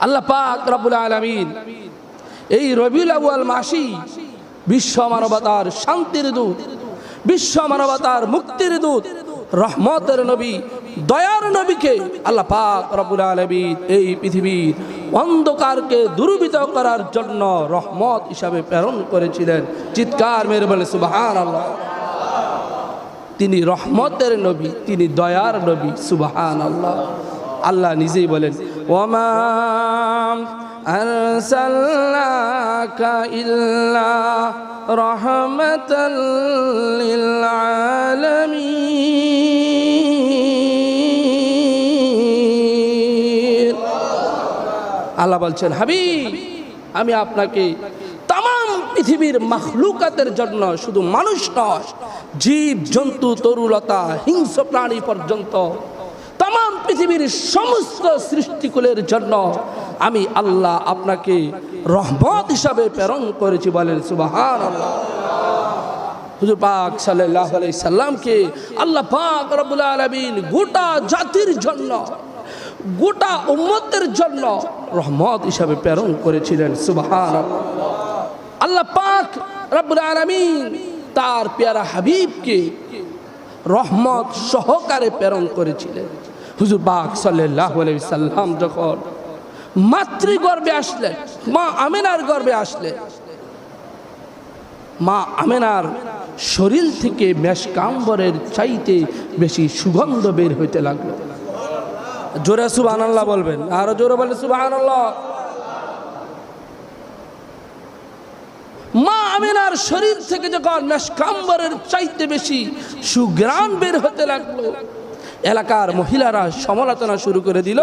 আল্লাহ পাক রব্বুল আলামিন এই রবিউল আউয়াল মাসই বিশ্ব মানবতার শান্তির দূত, বিশ্ব মানবতার মুক্তির দূত, রহমতের নবী, দয়ার নবীকে আল্লাহ পাক রব্বুল আলামিন এই পৃথিবীর অন্ধকারকে দূরীভূত করার জন্য রহমত হিসাবে প্রেরণ করেছিলেন। চিৎকার মেরে বলে সুবহানাল্লাহ। তিনি রহমতের নবী, তিনি দয়ার নবী। সুবহানাল্লাহ। আল্লাহ নিজেই বলেন, ওমা আরসালনাকা ইল্লা রাহমাতাল লিল আলামিন। আল্লাহ বলছেন, হাবিব আমি আপনাকে তামাম পৃথিবীর মাখলুকাতের জন্য, শুধু মানুষ নয়, জীব জন্তু তরুলতা হিংস্র প্রাণী পর্যন্ত তামাম পৃথিবীর সমস্ত সৃষ্টিকুলের জন্য আমি আল্লাহ আপনাকে রহমত হিসাবে প্রেরণ করেছি। বলেন সুবহানাল্লাহ। হুজুর পাক সাল্লাল্লাহু আলাইহি সাল্লামকে আল্লাহ পাক রব্বুল আলামিন গোটা জাতির জন্য, গোটা উম্মতের জন্য রহমত হিসাবে প্রেরণ করেছিলেন। সুবহানাল্লাহ। আল্লাহ পাক রব্বুল আলামিন তার পেয়ারা হাবিবকে রহমত সহকারে প্রেরণ করেছিলেন। হুজুর পাক সাল্লাল্লাহু আলাইহি সাল্লাম যখন মাতৃগর্ভে আসলেন, মা আমেনার গর্ভে আসলেন, মা আমেনার শরীর থেকে মেশকাম্বরের চাইতে বেশি সুগন্ধ বের হইতে লাগলো। জোরে সুবহানাল্লাহ বলবেন, আরো জোরে বলেন সুবহানাল্লাহ। মা আমেনার শরীর থেকে যখন মেশকাম্বরের চাইতে বেশি সুঘ্রাণ বের হতে লাগলো, এলাকার মহিলারা সমালোচনা শুরু করে দিল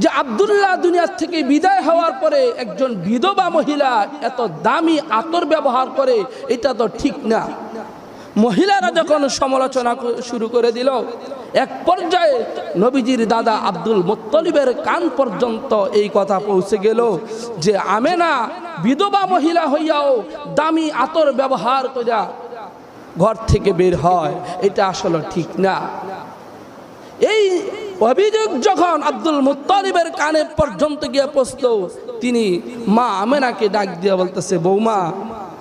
যে আব্দুল্লাহ দুনিয়া থেকে বিদায় হওয়ার পরে একজন বিধবা মহিলা এত দামি আতর ব্যবহার করে, এটা তো ঠিক না। মহিলারা যখন সমালোচনা শুরু করে দিল, এক পর্যায়ে নবীজির দাদা আব্দুল মুত্তালিবের কান পর্যন্ত এই কথা পৌঁছে গেল যে আমেনা বিধবা মহিলা হইয়াও দামি আতর ব্যবহার করিয়া ঘর থেকে বের হয়, এটা আসলে ঠিক না। এই অভিযোগ যখন আব্দুল মুত্তালিবের কানে পর্যন্ত গিয়ে পৌঁছলো, তিনি মা আমেনাকে ডাক দিয়ে বলতেছে, বৌমা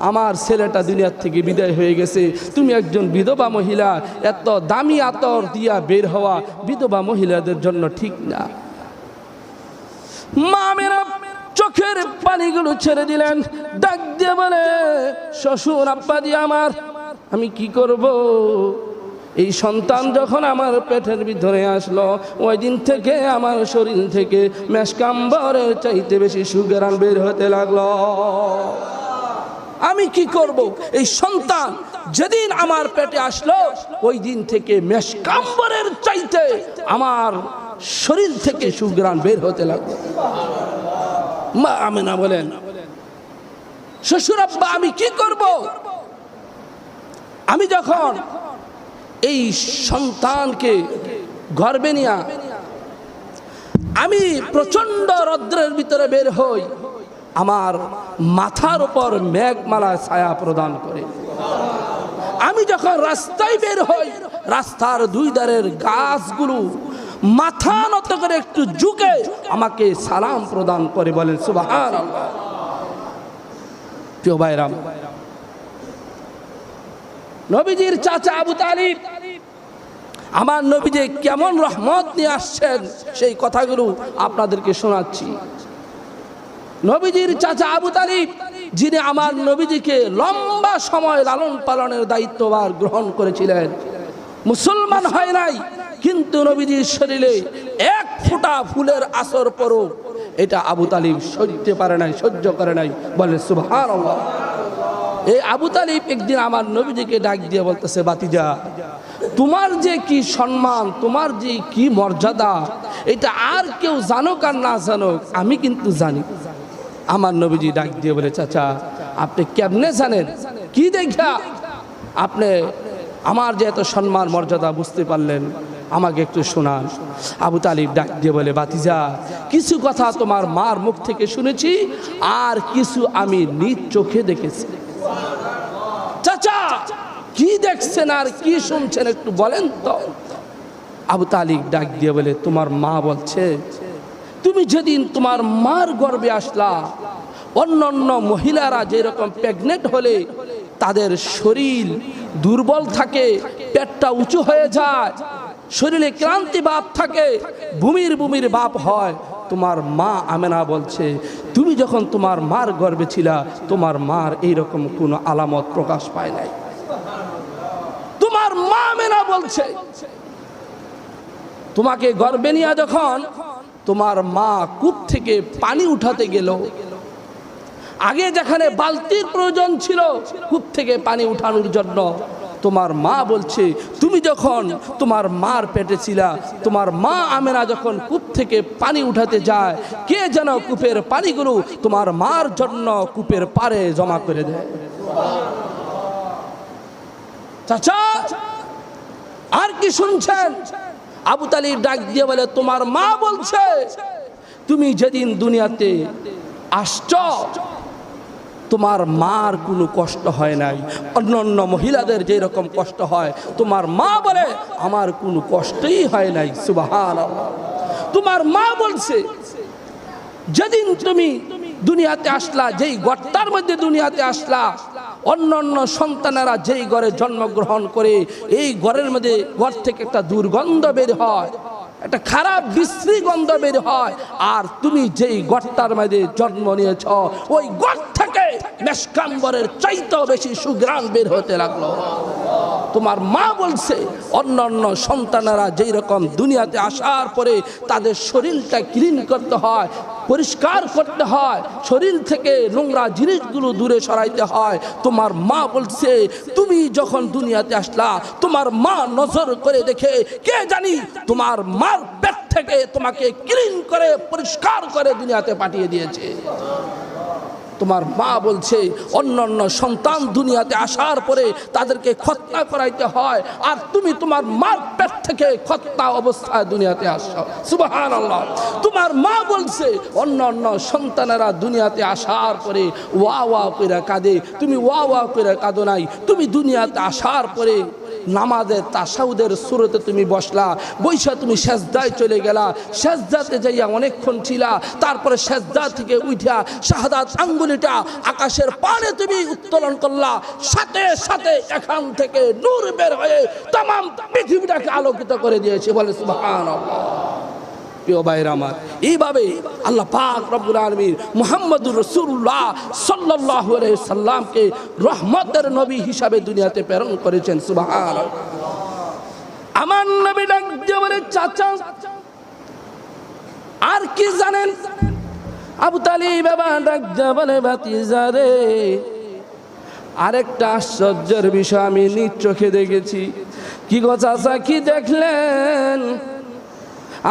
আমার ছেলেটা দুনিয়ার থেকে বিদায় হয়ে গেছে, তুমি একজন বিধবা মহিলা, এত দামি আতর দিয়া বের হওয়া বিধবা মহিলাদের জন্য ঠিক না। মা আমেনা চোখের পানিগুলো ছেড়ে দিলেন, ডাক দিয়ে বলে, শ্বশুর আব্বাজি আমার, আমি কি করব? এই সন্তান যখন আমার পেটের ভিতরে আসলো, ওই দিন থেকে আমার শরীর থেকে মেশকাম্বরের চাইতে বেশি সুঘ্রাণ বের হতে লাগলো। আমি কি করব? এই সন্তান যেদিন আমার পেটে আসলো, ওই দিন থেকে মেশকাম্বরের চাইতে আমার শরীর থেকে সুঘ্রাণ বের হতে লাগলো। মা আমেনা বলেন, শ্বশুর আব্বা আমি কি করব? আমি যখন এই সন্তানকে গর্ভে নিয়া আমি প্রচন্ড রৌদ্রের ভিতরে বের হই, আমার মাথার উপর মেঘমালা ছায়া প্রদান করে। আমি যখন রাস্তায় বের হই, রাস্তার দুই ধারের গাছগুলো মাথা নত করে একটু ঝুঁকে আমাকে সালাম প্রদান করে। বলেন সুবহানাল্লাহ। প্রিয় ভাইরা, নবীজির চাচা আবু তালিব আমার নবীজি কেমন রহমত নিয়ে আসছেন সেই কথাগুলো আপনাদেরকে শোনাচ্ছি। নবীজির চাচা আবু তালিব, যিনি আমার নবীজিকে লম্বা সময় লালন পালনের দায়িত্বভার গ্রহণ করেছিলেন, মুসলমান হয় নাই, কিন্তু নবীজির শরীরে এক ফোঁটা ফুলের আসর পরও এটা আবু তালিব সহ্য পারে নাই, সহ্য করে নাই। বলে সুবহানাল্লাহ। এই আবু তালিব একদিন আমার নবীজিকে ডাক দিয়ে বলতেছে, বাতিজা তোমার যে কি সম্মান, তোমার যে কি মর্যাদা, এটা আর কেউ জানুক আর না জানুক, আমি কিন্তু জানি। আমার নবীজি ডাক দিয়ে বলে, চাচা আপনি কেমনে জানেন? কি দেখা আপনি আমার যে এত সম্মান মর্যাদা বুঝতে পারলেন? আমাকে একটু শোনান। আবু তালিব ডাক দিয়ে বলে, বাতিজা কিছু কথা তোমার মার মুখ থেকে শুনেছি, আর কিছু আমি নিজ চোখে দেখেছি। চাচা কি দেখছেন আর কি শুনছেন একটু বলেন তো। আবু তালিব ডাক দিয়ে বলে, তোমার মা বলছে তুমি যেদিন তোমার মার গর্ভে আসলা, অন্যান্য মহিলারা যেরকম প্রেগনেন্ট হলে তাদের শরীর দুর্বল থাকে, পেটটা উঁচু হয়ে যায়, শরীরে ক্লান্তি ভাব থাকে, বুমির ভাব হয়, তোমার মা আমেনা বলছে তুমি যখন তোমার মার গর্ভে ছিলা তোমার মার এইরকম কোনো আলামত প্রকাশ পায় নাই। তোমার মা আমেনা বলছে তোমাকে গর্ভে নিয়ে যখন তোমার মা কূপ থেকে পানি উঠাতে গেল, আগে যেখানে বালতির প্রয়োজন ছিল কূপ থেকে পানি উঠানোর জন্য, তোমার মা বলছে তুমি যখন তোমার মার পেটে ছিলা, তোমার মা আমেনা যখন কূপ থেকে পানি উঠাতে যায়, কে যেন কূপের পানিগুলো তোমার মার জন্য কূপের পাড়ে জমা করে দেয়। চাচা আর কি শুনছেন? আবু তালিব ডাক দিয়ে বলে, তোমার মা বলছে তুমি যেদিন দুনিয়াতে আসছ তোমার মার কোনো কষ্ট হয় নাই, অন্যান্য মহিলাদের যেরকম কষ্ট হয় তোমার মা বলে আমার কোনো কষ্টই হয় নাই। সুবহানাল্লাহ। তোমার মা বলছে যেদিন তুমি দুনিয়াতে আসলা, যেই গর্তার মধ্যে দুনিয়াতে আসলা, অন্যান্য সন্তানেরা যেই ঘরে জন্মগ্রহণ করে এই ঘরের মধ্যে ঘর থেকে একটা দুর্গন্ধ বের হয়, একটা খারাপ বিশ্রী গন্ধ বের হয়, আর তুমি যেই গর্তার মধ্যে জন্ম নিয়েছ ওই ঘর থেকে মেশকাম্বরের চাইতেও বেশি সুঘ্রাণ বের হতে লাগলো। তোমার মা বলছে অন্যান্য সন্তানেরা যেই রকম দুনিয়াতে আসার পরে তাদের শরীরটা ক্লিন করতে হয়, পরিষ্কার করতে হয়, শরীর থেকে নোংরা জিনিসগুলো দূরে সরাইতে হয়, তোমার মা বলছে তুমি যখন দুনিয়াতে আসলা তোমার মা নজর করে দেখে কে জানি তোমার মার পেট থেকে তোমাকে ক্লিন করে পরিষ্কার করে দুনিয়াতে পাঠিয়ে দিয়েছে। তোমার মা বলছে অন্যান্য সন্তান দুনিয়াতে আসার পরে তাদেরকে খতনা করাইতে হয়, আর তুমি তোমার মার পেট থেকে খতনা অবস্থায় দুনিয়াতে আসছো। সুবহানাল্লাহ। তোমার মা বলছে অন্যান্য সন্তানেরা দুনিয়াতে আসার পরে ওয়া ওয়া করে কাঁদে, তুমি ওয়া ওয়া করে কাঁদো নাই, তুমি দুনিয়াতে আসার পরে নামাজের তাশাহুদের সূরাতে তুমি বসলা, বৈশা তুমি সেজদায় চলে গেলা, সেজদাতে যাইয়া অনেকক্ষণ ছিলা, তারপরে সেজদা থেকে উঠা শাহাদাত আঙ্গুলিটা আকাশের পানে তুমি উত্তোলন করলা, সাথে সাথে এখান থেকে নূর বের হয়ে तमाम পৃথিবীটাকে আলোকিত করে দিয়েছে। বলে সুবহানাল্লাহ। প্রিয় ভাইরা আমার, এইভাবে আল্লাহ পাক রব্বুল আলামিন মুহাম্মদুর রাসূলুল্লাহ সাল্লাল্লাহু আলাইহি সাল্লামকে রহমতের নবী হিসাবে দুনিয়াতে প্রেরণ করেছেন। সুবহানাল্লাহ। আমার নবী ডাক দিয়ে বলে, চাচা আর কি জানেন? আবু তালিব বাবা ডাক দিয়ে বলে, ভাতিজা রে, আরেকটা আশ্চর্যের বিষয় আমি নিজ চোখে দেখেছি। কি গো চাচা, কি দেখলেন?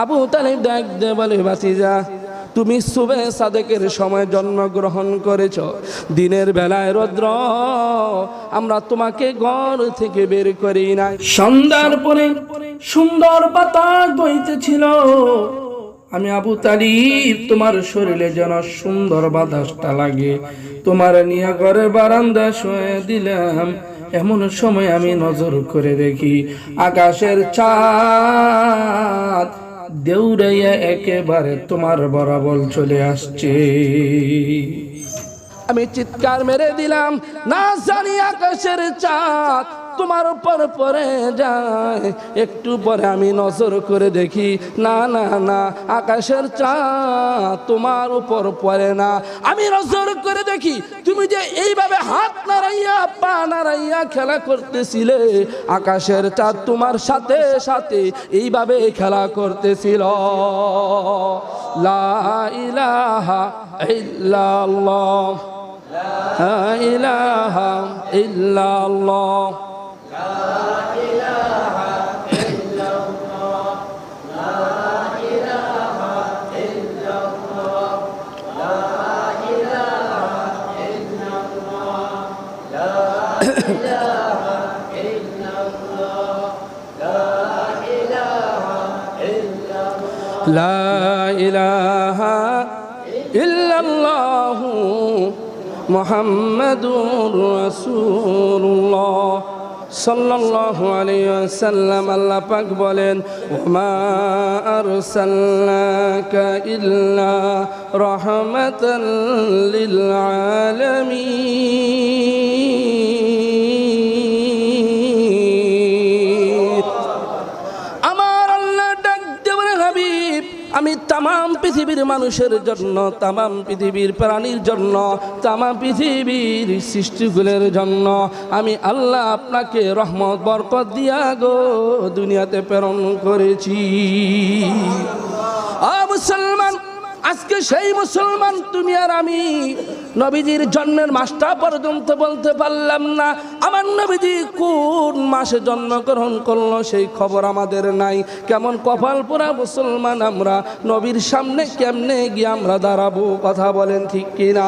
আবু তালিব ডাক দিয়ে বলে, ভাতিজা তুমি সুবে সাদেকের সময় জন্মগ্রহণ করেছ, দিনের বেলায় রৌদ্র, আমরা তোমাকে ঘর থেকে বের করি নাই। সন্ধ্যার পরে সুন্দর বাতাস বইতেছিল, আমি আবু তালিব তোমার শরীরে যেন সুন্দর বাতাসটা লাগে তোমার নিয়ে ঘরের বারান্দা শুয়ে দিলাম। এমন সময় আমি নজর করে দেখি আকাশের চাঁদ দেউড়াইয়া একেবারে তোমার বরাবর চলে আসছে। আমি চিৎকার মেরে দিলাম, না জানি আকাশের চাঁদ তোমার উপর পড়ে যায়। একটু পরে আমি নজর করে দেখি, না না না, আকাশের চাঁদ তোমার উপর পড়ে না। আমি নজর করে দেখি তুমি যে এইভাবে হাত নাড়াইয়া পা নাড়াইয়া খেলা করতেছিলে, আকাশের চাঁদ তোমার সাথে সাথে এইভাবে খেলা করতেছিল। লা ইলাহা ইল্লাল্লাহ, লা ইলাহা ইল্লাল্লাহ, লা ইলাহা ইল্লাল্লাহু মুহাম্মাদুর রাসূলুল্লাহ সাল্লাল্লাহু আলাইহি ওয়াসাল্লাম আল্লাহ পাক বলেন ওমা আরসালনাকা ইল্লা রাহমাতাল লিল আলামিন। আমার আল্লাহ ডাক দেবেন হাবিব আমি তামাম পৃথিবীর মানুষের জন্য, তামাম পৃথিবীর প্রাণীর জন্য, তামাম পৃথিবীর সৃষ্টিগুলোর জন্য আমি আল্লাহ আপনাকে রহমত বরকত দিয়া গো দুনিয়াতে প্রেরণ করেছি। মুসলমান, আজকে সেই মুসলমান তুমি আর আমি নবীজির জন্মের মাসটা পর্যন্ত বলতে পারলাম না। আমার নবীজি কোন মাসে জন্মগ্রহণ করলো সেই খবর আমাদের নাই। কেমন কপাল পোড়া মুসলমান আমরা, নবীর সামনে কেমনে গিয়ে আমরা দাঁড়াবো? কথা বলেন ঠিক কিনা?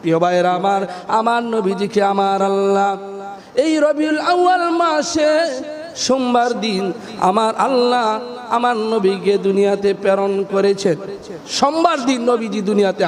প্রিয় ভাইয়েরা আমার নবীজিকে আমার আল্লাহ এই রবিউল আউয়াল মাসে সোমবার দিন আমার আল্লাহ আমার নবীকে দুনিয়াতে প্রেরণ করেছেন। সোমবার দিন নবীজি দুনিয়াতে